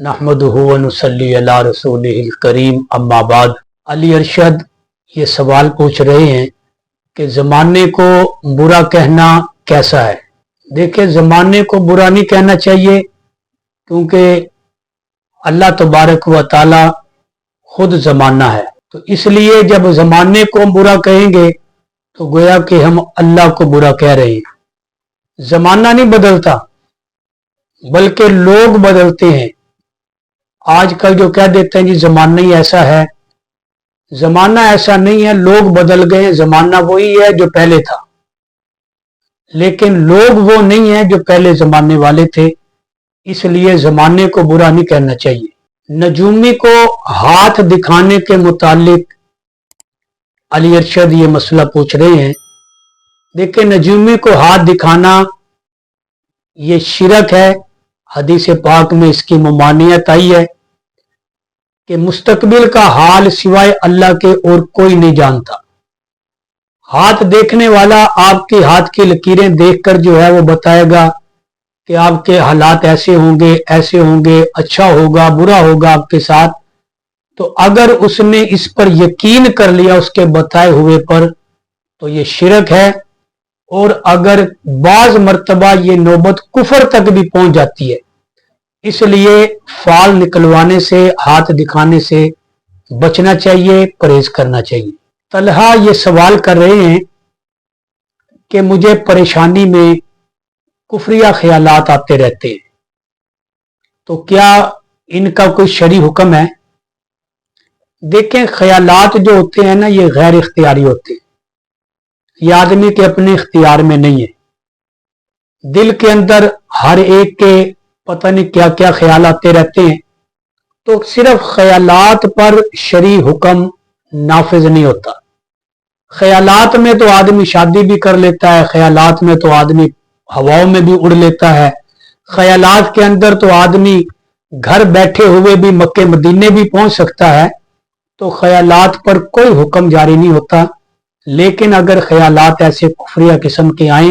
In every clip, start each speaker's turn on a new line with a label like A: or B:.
A: नहमदुहु व नुसल्ली अला रसूलिहिल करीम अम्मा बाद। अली अरशद ये सवाल पूछ रहे हैं कि ज़माने को बुरा कहना कैसा है। देखिए, ज़माने को बुरा नहीं कहना चाहिए क्योंकि अल्लाह तबारक व ताला खुद ज़माना है। तो इसलिए जब ज़माने को हम बुरा कहेंगे तो गोया कि हम अल्लाह को बुरा कह रहे हैं। ज़माना नहीं बदलता बल्कि लोग बदलते हैं। आजकल जो कह देते हैं जी ज़माना ही ऐसा है, ज़माना ऐसा नहीं है, लोग बदल गए। ज़माना वही है जो पहले था, लेकिन लोग वो नहीं है जो पहले ज़माने वाले थे। इसलिए ज़माने को बुरा नहीं कहना चाहिए। नजूमी को हाथ दिखाने के मुतालिक अली अरशद ये मसला पूछ रहे हैं। देखिए, नजूमी को हाथ दिखाना ये शिरक है। हदीस पाक में इसकी ममानियत आई है कि मुस्तकबिल का हाल सिवाय अल्लाह के और कोई नहीं जानता। हाथ देखने वाला आपके हाथ की लकीरें देखकर जो है वो बताएगा कि आपके हालात ऐसे होंगे, अच्छा होगा, बुरा होगा आपके साथ। तो अगर उसने इस पर यकीन कर लिया उसके बताए हुए पर तो ये शिरक है। और अगर बाज मर्तबा ये नौबत कुफर तक भी पहुंच जाती है। इसलिए फाल निकलवाने से, हाथ दिखाने से बचना चाहिए, परहेज करना चाहिए। तलहा ये सवाल कर रहे हैं कि मुझे परेशानी में कुफरिया ख्यालात आते रहते हैं, तो क्या इनका कोई शरई हुक्म है। देखें, ख्यालात जो होते हैं ना, ये गैर इख्तियारी होते हैं, ये आदमी के अपने इख्तियार में नहीं है। दिल के अंदर हर एक के पता नहीं क्या क्या ख्याल आते रहते हैं। तो सिर्फ ख्यालात पर शरई हुक्म नाफिज नहीं होता। ख्यालात में तो आदमी शादी भी कर लेता है, ख्यालात में तो आदमी हवाओं में भी उड़ लेता है, ख्यालात के अंदर तो आदमी घर बैठे हुए भी मक्के मदीने भी पहुंच सकता है। तो ख्यालात पर कोई हुक्म जारी नहीं होता। लेकिन अगर ख्यालात ऐसे कुफरिया किस्म के आए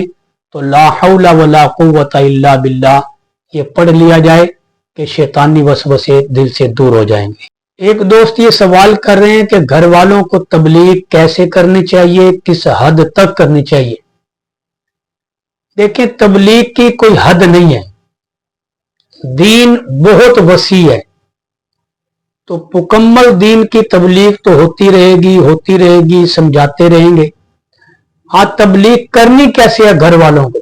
A: तो ला हौला वला कुव्वता इल्ला बिल्लाह ये पढ़ लिया जाए कि शैतानी वसवसे दिल से दूर हो जाएंगे। एक दोस्त ये सवाल कर रहे हैं कि घर वालों को तबलीग कैसे करनी चाहिए, किस हद तक करनी चाहिए। देखिए, तबलीग की कोई हद नहीं है, दीन बहुत वसी है। तो मुकम्मल दीन की तबलीग तो होती रहेगी, समझाते रहेंगे। हाँ, तबलीग करनी कैसे है घर वालों को।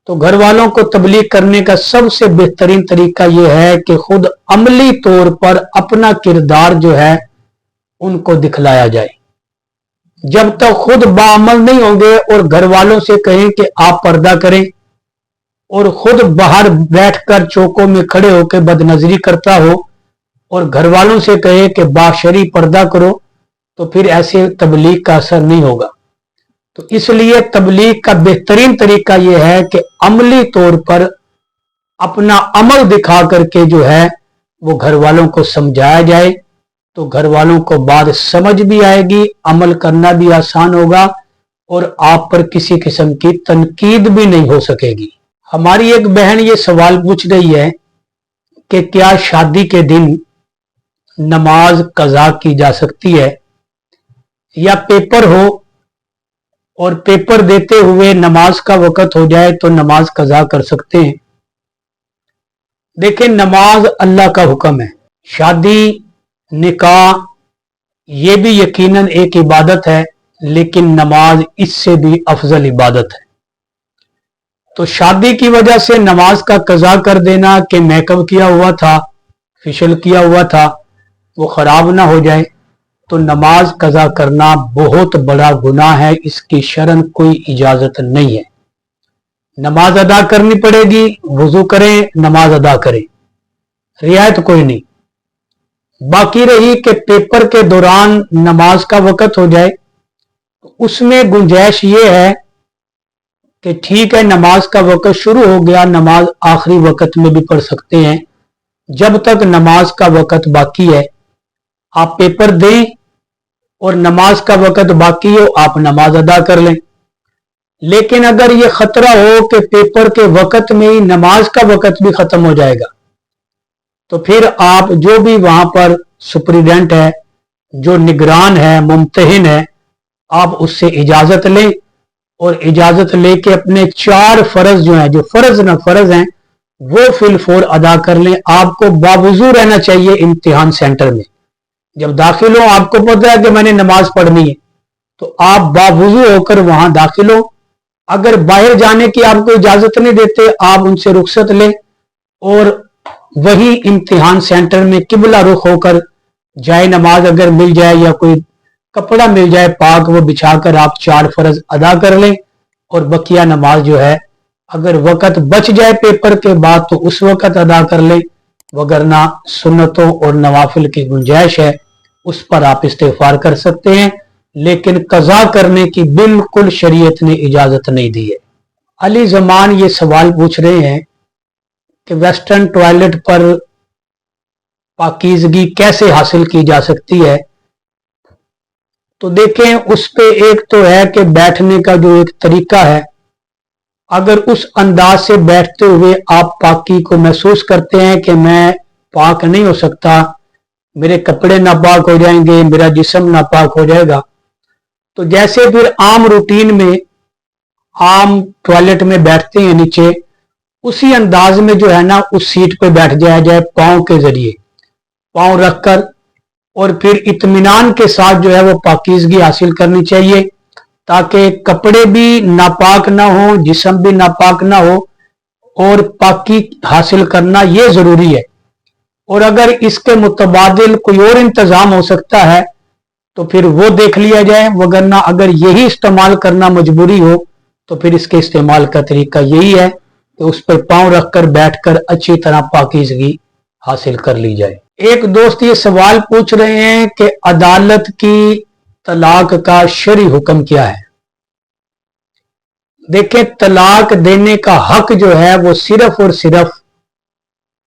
A: तो घर वालों को तबलीग करने का सबसे बेहतरीन तरीका यह है कि खुद अमली तौर पर अपना किरदार जो है उनको दिखलाया जाए। जब तक खुद बाअमल नहीं होंगे और घर वालों से कहें कि आप पर्दा करें और खुद बाहर बैठकर चौकों में खड़े होकर बदनजरी करता हो और घर वालों से कहे कि बाशरी पर्दा करो, तो फिर ऐसे तबलीग का असर नहीं होगा। तो इसलिए तबलीग का बेहतरीन तरीका यह है कि अमली तौर पर अपना अमल दिखा करके जो है वो घर वालों को समझाया जाए। तो घर वालों को बात समझ भी आएगी, अमल करना भी आसान होगा और आप पर किसी किस्म की तनकीद भी नहीं हो सकेगी। हमारी एक बहन ये सवाल पूछ रही है कि क्या शादी के दिन नमाज कज़ा की जा सकती है, या पेपर हो और पेपर देते हुए नमाज का वक़्त हो जाए तो नमाज कज़ा कर सकते हैं। देखिए, नमाज अल्लाह का हुक्म है। शादी, निकाह ये भी यकीनन एक इबादत है, लेकिन नमाज इससे भी अफजल इबादत है। तो शादी की वजह से नमाज का कज़ा कर देना कि मेकअप किया हुआ था, फेशियल किया हुआ था, वो खराब ना हो जाए, तो नमाज कज़ा करना बहुत बड़ा गुनाह है। इसकी शरन कोई इजाजत नहीं है। नमाज अदा करनी पड़ेगी, वुजू करें, नमाज अदा करें, रियायत कोई नहीं। बाकी रही कि पेपर के दौरान नमाज का वक़्त हो जाए, तो उसमें गुंजाइश ये है कि ठीक है, नमाज का वक़्त शुरू हो गया, नमाज आखिरी वक़्त में भी पढ़ सकते हैं। जब तक नमाज का वक़्त बाकी है आप पेपर दें और नमाज का वक़्त बाकी हो आप नमाज अदा कर लें। लेकिन अगर ये खतरा हो कि पेपर के वक़्त में ही नमाज का वक़्त भी खत्म हो जाएगा तो फिर आप जो भी वहां पर सुपरिटेंडेंट है, जो निगरान है, मुमतहिन है, आप उससे इजाजत लें और इजाजत लेके अपने 4 फर्ज जो हैं, जो फर्ज हैं, वो फिलफोर अदा कर लें। आपको बावजू रहना चाहिए इम्तिहान सेंटर में। जब दाखिल हो, आपको पता है कि मैंने नमाज पढ़नी है, तो आप बावजू होकर वहां दाखिल हो। अगर बाहर जाने की आपको इजाजत नहीं देते, आप उनसे रुखसत लें और वही इम्तिहान सेंटर में किबला रुख होकर जाए नमाज अगर मिल जाए या कोई कपड़ा मिल जाए पाक, वो बिछाकर आप 4 फर्ज अदा कर लें और बकिया नमाज जो है अगर वक़्त बच जाए पेपर के बाद तो उस वक़्त अदा कर लें, वगरना सुन्नतों और नवाफिल की गुंजाइश है, उस पर आप इस्तिग़फ़ार कर सकते हैं, लेकिन कज़ा करने की बिल्कुल शरीयत ने इजाज़त नहीं दी है। अली ज़मान ये सवाल पूछ रहे हैं कि वेस्टर्न टॉयलेट पर पाकीज़गी कैसे हासिल की जा सकती है। तो देखें, उस पे एक तो है कि बैठने का जो एक तरीका है, अगर उस अंदाज से बैठते हुए आप पाकी को महसूस करते हैं कि मैं पाक नहीं हो सकता, मेरे कपड़े नापाक हो जाएंगे, मेरा जिस्म नापाक हो जाएगा, तो जैसे फिर आम रूटीन में आम टॉयलेट में बैठते हैं नीचे, उसी अंदाज में जो है ना उस सीट पे बैठ जाया जाए, पाँव के जरिए पाँव रखकर, और फिर इत्मीनान के साथ जो है वो पाकीज़गी हासिल करनी चाहिए, ताकि कपड़े भी नापाक ना हो, जिस्म भी नापाक ना हो, और पाकी हासिल करना ये जरूरी है। और अगर इसके मुतबादिल कोई और इंतजाम हो सकता है तो फिर वो देख लिया जाए, वगरना अगर यही इस्तेमाल करना मजबूरी हो तो फिर इसके इस्तेमाल का तरीका यही है कि उस पर पाँव रखकर बैठकर अच्छी तरह पाकीज़गी हासिल कर ली जाए। एक दोस्त ये सवाल पूछ रहे हैं कि अदालत की तलाक का शरई हुक्म क्या है। देखें, तलाक देने का हक जो है वो सिर्फ और सिर्फ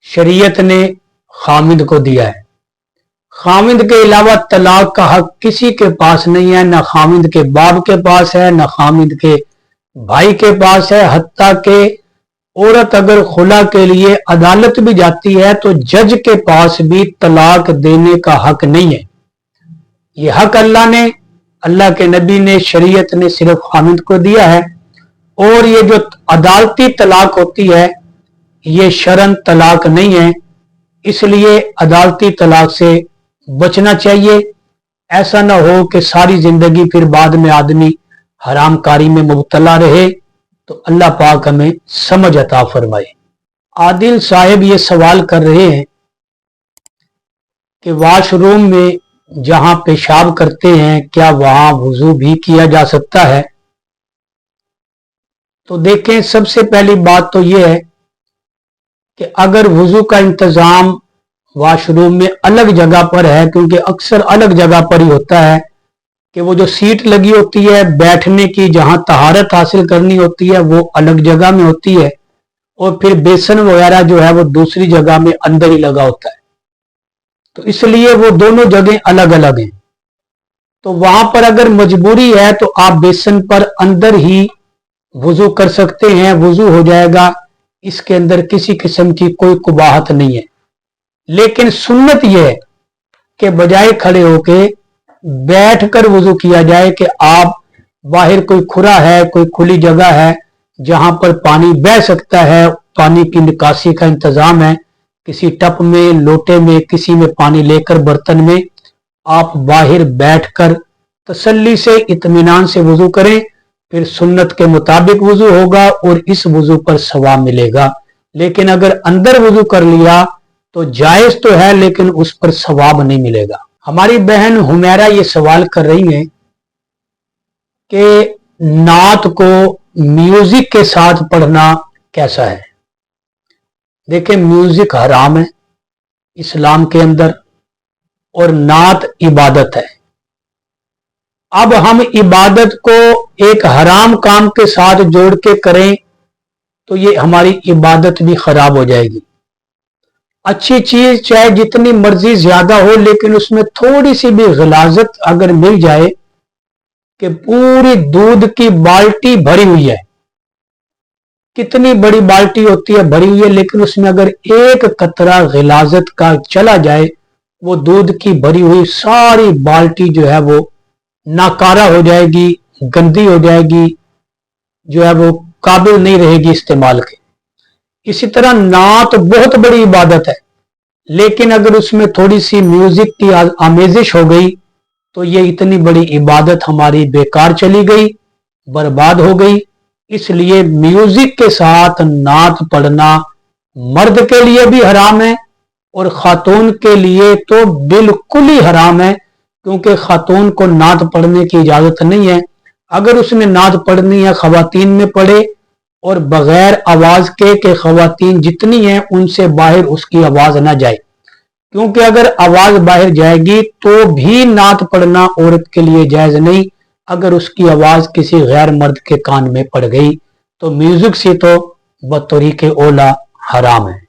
A: शरीयत ने खामिद को दिया है। खामिद के अलावा तलाक का हक किसी के पास नहीं है, ना खामिद के बाप के पास है, ना खामिद के भाई के पास है। हत्ता के औरत अगर खुला के लिए अदालत भी जाती है तो जज के पास भी तलाक देने का हक नहीं है। ये हक अल्लाह ने, अल्लाह के नबी ने, शरीयत ने सिर्फ खामिद को दिया है। और ये जो अदालती तलाक होती है ये शरन तलाक नहीं है, इसलिए अदालती तलाक से बचना चाहिए। ऐसा ना हो कि सारी जिंदगी फिर बाद में आदमी हरामकारी में मुब्तला रहे, तो अल्लाह पाक हमें समझ अता फरमाए। आदिल साहब ये सवाल कर रहे हैं कि वॉशरूम में जहां पेशाब करते हैं क्या वहां वुजू भी किया जा सकता है। तो देखें, सबसे पहली बात तो यह है कि अगर वुजू का इंतजाम वॉशरूम में अलग जगह पर है, क्योंकि अक्सर अलग जगह पर ही होता है कि वो जो सीट लगी होती है बैठने की, जहां तहारत हासिल करनी होती है वो अलग जगह में होती है, और फिर बेसन वगैरह जो है वो दूसरी जगह में अंदर ही लगा होता है, तो इसलिए वो दोनों जगह अलग अलग हैं। तो वहां पर अगर मजबूरी है तो आप बेसन पर अंदर ही वुजू कर सकते हैं, वुजू हो जाएगा, इसके अंदर किसी किस्म की कोई कुबाहत नहीं है। लेकिन सुन्नत यह है कि बजाय खड़े होके बैठकर वुजू किया जाए, कि आप बाहर कोई खुरा है, कोई खुली जगह है जहां पर पानी बह सकता है, पानी की निकासी का इंतजाम है, किसी टप में, लोटे में, किसी में पानी लेकर बर्तन में आप बाहर बैठकर तसल्ली से इत्मीनान से वुजू करें, फिर सुन्नत के मुताबिक वुजू होगा और इस वुजू पर सवाब मिलेगा। लेकिन अगर अंदर वुजू कर लिया तो जायज तो है लेकिन उस पर सवाब नहीं मिलेगा। हमारी बहन हुमैरा ये सवाल कर रही हैं कि नात को म्यूजिक के साथ पढ़ना कैसा है। देखें, म्यूजिक हराम है इस्लाम के अंदर और नात इबादत है। अब हम इबादत को एक हराम काम के साथ जोड़ के करें तो ये हमारी इबादत भी खराब हो जाएगी। अच्छी चीज चाहे जितनी मर्जी ज्यादा हो, लेकिन उसमें थोड़ी सी भी गलाजत अगर मिल जाए कि पूरी दूध की बाल्टी भरी हुई है कितनी बड़ी बाल्टी होती है भरी हुई है, लेकिन उसमें अगर एक कतरा गिलाजत का चला जाए, वो दूध की भरी हुई सारी बाल्टी जो है वो नाकारा हो जाएगी, गंदी हो जाएगी, जो है वो काबिल नहीं रहेगी इस्तेमाल के। इसी तरह नात बहुत बड़ी इबादत है, लेकिन अगर उसमें थोड़ी सी म्यूजिक की आमेजिश हो गई तो ये इतनी बड़ी इबादत हमारी बेकार चली गई, बर्बाद हो गई। इसलिए म्यूजिक के साथ नात पढ़ना मर्द के लिए भी हराम है और खातून के लिए तो बिल्कुल ही हराम है, क्योंकि खातून को नात पढ़ने की इजाजत नहीं है। अगर उसने नात पढ़नी है खवातीन में पढ़े, और बगैर आवाज के खवातीन जितनी हैं उनसे बाहर उसकी आवाज ना जाए, क्योंकि अगर आवाज बाहर जाएगी तो भी नात पढ़ना औरत के लिए जायज नहीं। अगर उसकी आवाज किसी गैर मर्द के कान में पड़ गई तो म्यूजिक से तो बतौरीके औला हराम है।